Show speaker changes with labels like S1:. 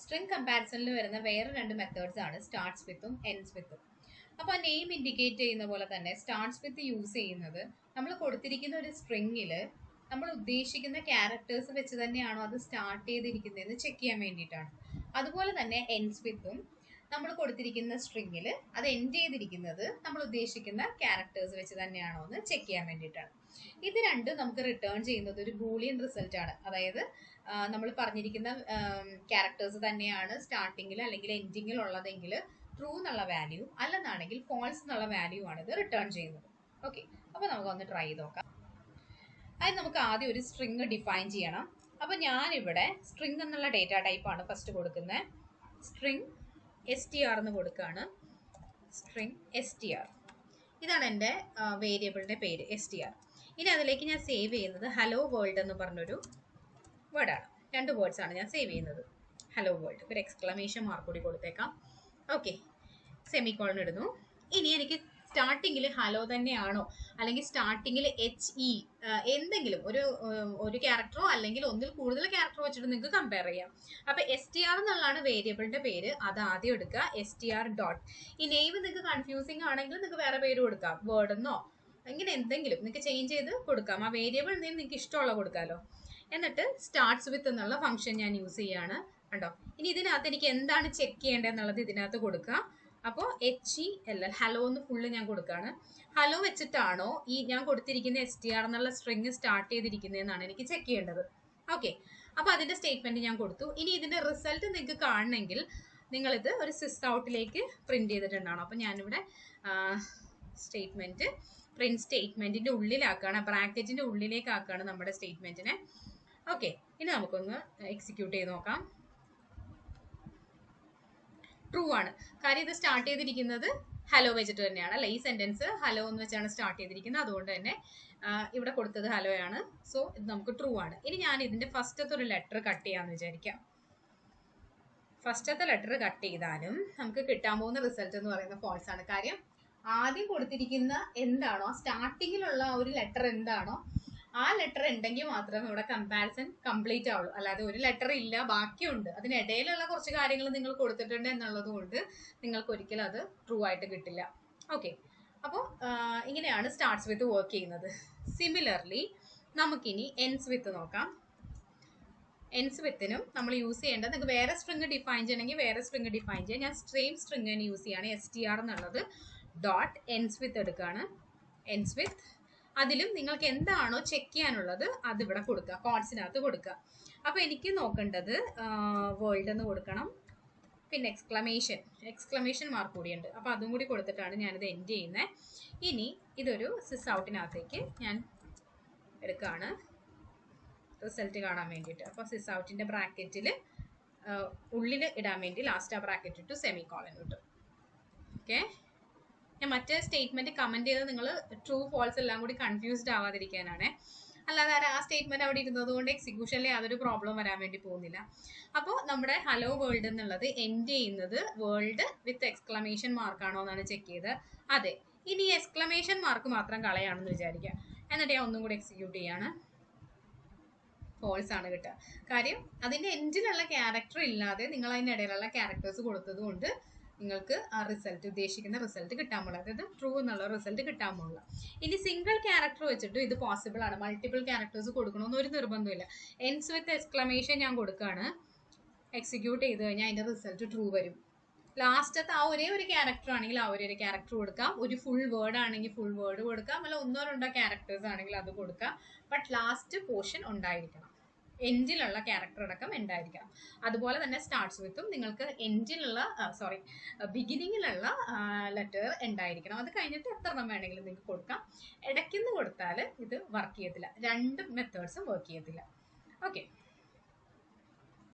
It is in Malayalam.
S1: സ്ട്രിംഗ് കമ്പാരിസണിൽ വരുന്ന വേറെ രണ്ട് മെത്തേഡ്സ് ആണ് സ്റ്റാർട്ട്സ് വിത്തും എൻഡ്സ് വിത്തും. അപ്പോൾ ആ നെയിം ഇൻഡിക്കേറ്റ് ചെയ്യുന്ന പോലെ തന്നെ സ്റ്റാർട്ട്സ് വിത്ത് യൂസ് ചെയ്യുന്നത് നമ്മൾ കൊടുത്തിരിക്കുന്ന ഒരു സ്ട്രിങ്ങിൽ നമ്മൾ ഉദ്ദേശിക്കുന്ന ക്യാരക്ടേഴ്സ് വെച്ച് തന്നെയാണോ അത് സ്റ്റാർട്ട് ചെയ്തിരിക്കുന്നതെന്ന് ചെക്ക് ചെയ്യാൻ വേണ്ടിയിട്ടാണ്. അതുപോലെ തന്നെ എൻഡ്സ് വിത്തും നമ്മൾ കൊടുത്തിരിക്കുന്ന സ്ട്രിങ്ങിൽ അത് എൻഡ് ചെയ്തിരിക്കുന്നത് നമ്മൾ ഉദ്ദേശിക്കുന്ന ക്യാരക്ടേഴ്സ് വെച്ച് തന്നെയാണോ എന്ന് ചെക്ക് ചെയ്യാൻ വേണ്ടിയിട്ടാണ്. ഇത് രണ്ടും നമുക്ക് റിട്ടേൺ ചെയ്യുന്നത് ഒരു ബൂളിയൻ റിസൾട്ട് ആണ്. അതായത് നമ്മൾ പറഞ്ഞിരിക്കുന്ന ക്യാരക്ടേഴ്സ് തന്നെയാണ് സ്റ്റാർട്ടിങ്ങിൽ അല്ലെങ്കിൽ എൻഡിങ്ങിൽ ഉള്ളതെങ്കിൽ ട്രൂ എന്നുള്ള വാല്യൂ, അല്ലെന്നാണെങ്കിൽ ഫോൾസ് എന്നുള്ള വാല്യൂ ആണ് ഇത് റിട്ടേൺ ചെയ്യുന്നത്. ഓക്കെ, അപ്പോൾ നമുക്കൊന്ന് ട്രൈ ചെയ്ത് നോക്കാം. അതിന് നമുക്ക് ആദ്യം ഒരു സ്ട്രിങ് ഡിഫൈൻ ചെയ്യണം. അപ്പോൾ ഞാനിവിടെ സ്ട്രിങ് എന്നുള്ള ഡേറ്റ ടൈപ്പാണ് ഫസ്റ്റ് കൊടുക്കുന്നത്. സ്ട്രിങ് str എന്ന് കൊടുക്കുകയാണ്. സ്ട്രിങ് str, ഇതാണ് എൻ്റെ വേരിയബിളിൻ്റെ പേര് str. ഇനി അതിലേക്ക് ഞാൻ സേവ് ചെയ്യുന്നത് ഹലോ വേൾഡ് എന്ന് പറഞ്ഞൊരു വേർഡാണ്. രണ്ട് വേർഡ്സ് ആണ് ഞാൻ സേവ് ചെയ്യുന്നത്. ഹലോ വേൾഡ്, ഒരു എക്സ്ക്ലമേഷൻ മാർക്ക് കൂടി കൊടുത്തേക്കാം. ഓക്കെ, സെമിക്കോളൻ ഇടുന്നു. ഇനി എനിക്ക് സ്റ്റാർട്ടിങ്ങിൽ ഹലോ തന്നെയാണോ അല്ലെങ്കിൽ സ്റ്റാർട്ടിങ്ങിൽ HE എന്തെങ്കിലും ഒരു ക്യാരക്ടറോ അല്ലെങ്കിൽ ഒന്നിൽ കൂടുതൽ ക്യാരക്ടറോ വെച്ചിട്ട് നിങ്ങൾക്ക് കമ്പയർ ചെയ്യാം. അപ്പോൾ str എന്നുള്ളതാണ് വേരിയബിളിന്റെ പേര്, അത് ആദ്യം എടുക്കുക. str dot. ഈ നെയിം നിങ്ങൾക്ക് കൺഫ്യൂസിങ് ആണെങ്കിൽ നിങ്ങൾക്ക് വേറെ പേര് കൊടുക്കാം, വേർഡ് എന്നോ ഇങ്ങനെ എന്തെങ്കിലും നിങ്ങൾക്ക് ചേഞ്ച് ചെയ്ത് കൊടുക്കാം. ആ വേരിയബിൾ നെയിം നിങ്ങൾക്ക് ഇഷ്ടമുള്ള കൊടുക്കാമല്ലോ. എന്നിട്ട് സ്റ്റാർട്ട്സ് വിത്ത് എന്നുള്ള ഫംഗ്ഷൻ ഞാൻ യൂസ് ചെയ്യാണ്. കണ്ടോ, ഇനി ഇതിനകത്ത് എനിക്ക് എന്താണ് ചെക്ക് ചെയ്യേണ്ടതെന്നുള്ളത് ഇതിനകത്ത് കൊടുക്കുക. അപ്പോൾ HELL ഹലോ എന്ന് ഫുള്ള് ഞാൻ കൊടുക്കുകയാണ്. ഹലോ വെച്ചിട്ടാണോ ഈ ഞാൻ കൊടുത്തിരിക്കുന്ന str എന്നുള്ള സ്ട്രിങ് സ്റ്റാർട്ട് ചെയ്തിരിക്കുന്നതെന്നാണ് എനിക്ക് ചെക്ക് ചെയ്യേണ്ടത്. ഓക്കെ, അപ്പോൾ അതിൻ്റെ സ്റ്റേറ്റ്മെൻറ്റ് ഞാൻ കൊടുത്തു. ഇനി ഇതിൻ്റെ റിസൾട്ട് നിങ്ങൾക്ക് കാണണമെങ്കിൽ നിങ്ങളിത് ഒരു സിസ് ഔട്ടിലേക്ക് പ്രിൻറ്റ് ചെയ്തിട്ടുണ്ടാണ്. അപ്പോൾ ഞാനിവിടെ സ്റ്റേറ്റ്മെൻറ്റ് പ്രിൻറ്റ് സ്റ്റേറ്റ്മെൻറ്റിൻ്റെ ഉള്ളിലാക്കുകയാണ്, ബ്രാക്കറ്റിൻ്റെ ഉള്ളിലേക്കാക്കുകയാണ് നമ്മുടെ സ്റ്റേറ്റ്മെൻറ്റിനെ. ഓക്കെ, ഇനി നമുക്കൊന്ന് എക്സിക്യൂട്ട് ചെയ്ത് നോക്കാം. ട്രൂ ആണ്, കാര്യം ഇത് സ്റ്റാർട്ട് ചെയ്തിരിക്കുന്നത് ഹലോ വെച്ചിട്ട് തന്നെയാണ് അല്ലേ. ഈ സെന്റൻസ് ഹലോ എന്ന് വെച്ചാണ് സ്റ്റാർട്ട് ചെയ്തിരിക്കുന്നത്, അതുകൊണ്ട് തന്നെ ഇവിടെ കൊടുത്തത് ഹലോയാണ്. സോ ഇത് നമുക്ക് ട്രൂ ആണ്. ഇനി ഞാൻ ഇതിന്റെ ഫസ്റ്റത്തെ ഒരു ലെറ്റർ കട്ട് ചെയ്യാമെന്ന് വിചാരിക്കാം. ഫസ്റ്റത്തെ ലെറ്റർ കട്ട് ചെയ്താലും നമുക്ക് കിട്ടാൻ പോകുന്ന റിസൾട്ട് എന്ന് പറയുന്നത് ഫോൾസ് ആണ്. കാര്യം ആദ്യം കൊടുത്തിരിക്കുന്ന എന്താണോ, സ്റ്റാർട്ടിങ്ങിലുള്ള ഒരു ലെറ്റർ എന്താണോ ആ ലെറ്റർ ഉണ്ടെങ്കിൽ മാത്രമേ ഇവിടെ കമ്പാരിസൺ കംപ്ലീറ്റ് ആവുള്ളൂ. അല്ലാതെ ഒരു ലെറ്റർ ഇല്ല ബാക്കിയുണ്ട്, അതിനിടയിലുള്ള കുറച്ച് കാര്യങ്ങൾ നിങ്ങൾ കൊടുത്തിട്ടുണ്ട് എന്നുള്ളത് കൊണ്ട് നിങ്ങൾക്ക് ഒരിക്കലും അത് ട്രൂ ആയിട്ട് കിട്ടില്ല. ഓക്കെ, അപ്പോൾ ഇങ്ങനെയാണ് സ്റ്റാർട്ട്സ് വിത്ത് വർക്ക് ചെയ്യുന്നത്. സിമിലർലി നമുക്കിനി എൻഡ്സ് വിത്ത് നോക്കാം. എൻഡ്സ് വിത്തിനും നമ്മൾ യൂസ് ചെയ്യേണ്ടത്, നിങ്ങൾക്ക് വേറെ സ്ട്രിങ് ഡിഫൈൻ ചെയ്യണമെങ്കിൽ വേറെ സ്ട്രിങ് ഡിഫൈൻ ചെയ്യാം. ഞാൻ സെയിം സ്ട്രിങ് തന്നെ യൂസ് ചെയ്യാണ്. str എന്നുള്ളത് ഡോട്ട് എൻഡ്സ് വിത്ത് എടുക്കുകയാണ്. എൻഡ്സ് വിത്ത് അതിലും നിങ്ങൾക്ക് എന്താണോ ചെക്ക് ചെയ്യാനുള്ളത് അതിവിടെ കൊടുക്കുക, കോഡ്സിനകത്ത് കൊടുക്കുക. അപ്പോൾ എനിക്ക് നോക്കേണ്ടത് വേൾഡ് എന്ന് കൊടുക്കണം, പിന്നെ എക്സ്ക്ലമേഷൻ മാർക്ക് കൂടിയുണ്ട്. അപ്പോൾ അതും കൂടി കൊടുത്തിട്ടാണ് ഞാനിത് എൻഡ് ചെയ്യുന്നത്. ഇനി ഇതൊരു സിസ് ഔട്ടിനകത്തേക്ക് ഞാൻ എടുക്കുകയാണ് റിസൾട്ട് കാണാൻ വേണ്ടിയിട്ട്. അപ്പോൾ സിസ് ഔട്ടിൻ്റെ ബ്രാക്കറ്റിൽ ഉള്ളിൽ ഇടാൻ വേണ്ടി ലാസ്റ്റ് ആ ബ്രാക്കറ്റ് ഇട്ടു, സെമിക്കോളൻ ഇട്ടു. ഓക്കെ, ഞാൻ മറ്റേ സ്റ്റേറ്റ്മെന്റ് കമന്റ് ചെയ്ത് നിങ്ങൾ ട്രൂ ഫോൾസ് എല്ലാം കൂടി കൺഫ്യൂസ്ഡ് ആവാതിരിക്കാനാണ്. അല്ലാതെ ആ സ്റ്റേറ്റ്മെന്റ് അവിടെ ഇരുന്നത് കൊണ്ട് എക്സിക്യൂഷനിൽ യാതൊരു പ്രോബ്ലം വരാൻ വേണ്ടി പോകുന്നില്ല. അപ്പോൾ നമ്മുടെ ഹലോ വേൾഡ് എന്നുള്ളത് എൻഡ് ചെയ്യുന്നത് വേൾഡ് വിത്ത് എക്സ്ക്ലമേഷൻ മാർക്കാണോ എന്നാണ് ചെക്ക് ചെയ്ത്. അതെ, ഇനി എക്സ്ക്ലമേഷൻ മാർക്ക് മാത്രം കളയാണെന്ന് വിചാരിക്കുക. എന്നിട്ട് ഞാൻ ഒന്നും കൂടി എക്സിക്യൂട്ട് ചെയ്യാണ്. ഫോൾസ് ആണ് കിട്ടുക. കാര്യം അതിൻ്റെ എൻഡിലുള്ള ക്യാരക്ടർ ഇല്ലാതെ നിങ്ങൾ അതിനിടയിലുള്ള ക്യാരക്ടേഴ്സ് കൊടുത്തത് കൊണ്ട് നിങ്ങൾക്ക് ആ റിസൾട്ട്, ഉദ്ദേശിക്കുന്ന റിസൾട്ട് കിട്ടാൻ പോകുന്നത്, അതായത് ട്രൂ എന്നുള്ള റിസൾട്ട് കിട്ടാൻ പോകുന്നത്. ഇനി സിംഗിൾ ക്യാരക്ടർ വെച്ചിട്ട് ഇത് പോസിബിൾ ആണ്. മൾട്ടിപ്പിൾ ക്യാരക്ടേഴ്സ് കൊടുക്കണമെന്ന് ഒരു നിർബന്ധമില്ല. എൻഡ്സ് വിത്ത് എക്സ്ക്ലമേഷൻ ഞാൻ കൊടുക്കുകയാണ്. എക്സിക്യൂട്ട് ചെയ്ത് കഴിഞ്ഞാൽ അതിൻ്റെ റിസൾട്ട് ട്രൂ വരും. ലാസ്റ്റത്തെ ആ ഒരേ ഒരു ക്യാരക്ടർ ആണെങ്കിൽ ആ ഒരു ക്യാരക്ടർ കൊടുക്കാം, ഒരു ഫുൾ വേർഡ് ആണെങ്കിൽ ഫുൾ വേർഡ് കൊടുക്കാം, അല്ല ഒന്നോ രണ്ടോ ക്യാരക്ടേഴ്സ് ആണെങ്കിൽ അത് കൊടുക്കാം. ബട്ട് ലാസ്റ്റ് പോർഷൻ ഉണ്ടായിരിക്കണം, എൻഡിലുള്ള ക്യാരക്ടർ അടക്കം ഉണ്ടായിരിക്കണം. അതുപോലെ തന്നെ സ്റ്റാർട്ട്സ് വിത്തും നിങ്ങൾക്ക് ബിഗിനിങ്ങിലുള്ള ലെറ്റർ ഉണ്ടായിരിക്കണം. അത് കഴിഞ്ഞിട്ട് എത്ര എണ്ണം വേണമെങ്കിലും നിങ്ങൾക്ക് കൊടുക്കാം. ഇടയ്ക്കുന്ന് കൊടുത്താൽ ഇത് വർക്ക് ചെയ്യത്തില്ല, രണ്ട് മെത്തേഡ്സും വർക്ക് ചെയ്യത്തില്ല. ഓക്കെ.